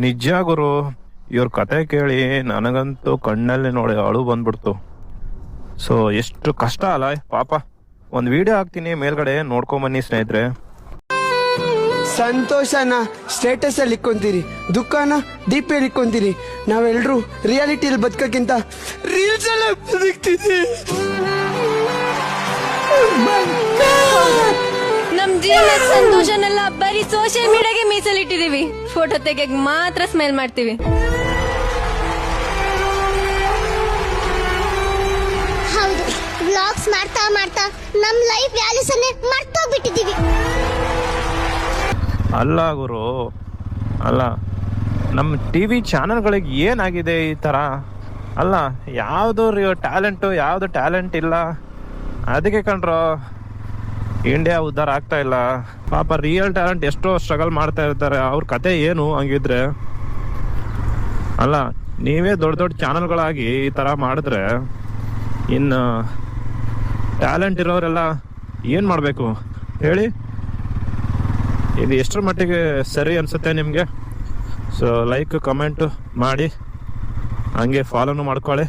ನಿಜ ಗುರು, ಇವ್ರ ಕತೆ ಕೇಳಿ ನನಗಂತೂ ಕಣ್ಣಲ್ಲಿ ನೋಡಿ ಅಳು ಬಂದ್ಬಿಡ್ತು. ಸೊ ಎಷ್ಟು ಕಷ್ಟ ಅಲ್ಲ ಪಾಪ. ಒಂದು ವಿಡಿಯೋ ಹಾಕ್ತೀನಿ ಮೇಲ್ಗಡೆ ನೋಡ್ಕೊಂಬನ್ನಿ ಸ್ನೇಹಿತರೆ. ಸಂತೋಷನ ಸ್ಟೇಟಸ್ ಅಲ್ಲಿ ಇಕ್ಕೊಂತೀರಿ, ದುಃಖನ ಡಿಪಿಯಲ್ಲಿ ಇಕ್ಕೊಂತೀರಿ. ನಾವೆಲ್ಲರೂ ರಿಯಾಲಿಟಿಯಲ್ಲಿ ಬದುಕಕ್ಕಿಂತ ರೀಲ್ಸ್ ಅಲ್ಲೇ ಬದುಕ್ತಿದ್ದೀವಿ. ನಮ್ ಜೀವನದ ಸಂತೋಷನೆಲ್ಲ ಬರೀ ಸೋಷಿಯಲ್ ಮೀಡಿಯಾಗೆ ಮೀಸಲಿಟ್ಟಿದೀವಿ. ಫೋಟೋ ತೆಗೆಯಕ್ ಮಾತ್ರ ಸ್ಮೆಲ್ ಮಾಡ್ತೀವಿ. ಹೌದು, ವ್ಲಾಗ್ಸ್ ಮಾಡ್ತಾ ಮಾಡ್ತಾ ನಮ್ ಲೈಫ್ ವ್ಯಾಲ್ಯೂಸ್ ಅನ್ನೇ ಮರ್ತೋಗ್ಬಿಟ್ಟಿದೀವಿ. ಅಲ್ಲ ಗುರು, ಅಲ್ಲ ನಮ್ಮ ಟಿವಿ ಚಾನೆಲ್ಗಳಿಗೆ ಏನಾಗಿದೆ ಈ ತರ? ಅಲ್ಲ, ಯಾವ್ದು ಟ್ಯಾಲೆಂಟ್ ಇಲ್ಲ. ಅದಕ್ಕೆ ಕಂಡ್ರು ಇಂಡಿಯಾ ಉದ್ಧಾರ ಆಗ್ತಾ ಇಲ್ಲ. ಪಾಪ ರಿಯಲ್ ಟ್ಯಾಲೆಂಟ್ ಎಷ್ಟೋ ಸ್ಟ್ರಗಲ್ ಮಾಡ್ತಾ ಇರ್ತಾರೆ. ಅವ್ರ ಕತೆ ಏನು ಹಂಗಿದ್ರೆ? ಅಲ್ಲ, ನೀವೇ ದೊಡ್ಡ ದೊಡ್ಡ ಚಾನೆಲ್ಗಳಾಗಿ ಈ ತರ ಮಾಡಿದ್ರೆ ಇನ್ನು ಟ್ಯಾಲೆಂಟ್ ಇರೋರೆಲ್ಲ ಏನ್ ಮಾಡ್ಬೇಕು ಹೇಳಿ? ಇದು ಎಷ್ಟರ ಮಟ್ಟಿಗೆ ಸರಿ ಅನ್ಸುತ್ತೆ ನಿಮಗೆ? ಸೊ ಲೈಕ್ ಕಮೆಂಟ್ ಮಾಡಿ, ಹಂಗೆ ಫಾಲೋನು ಮಾಡ್ಕೊಳ್ಳಿ.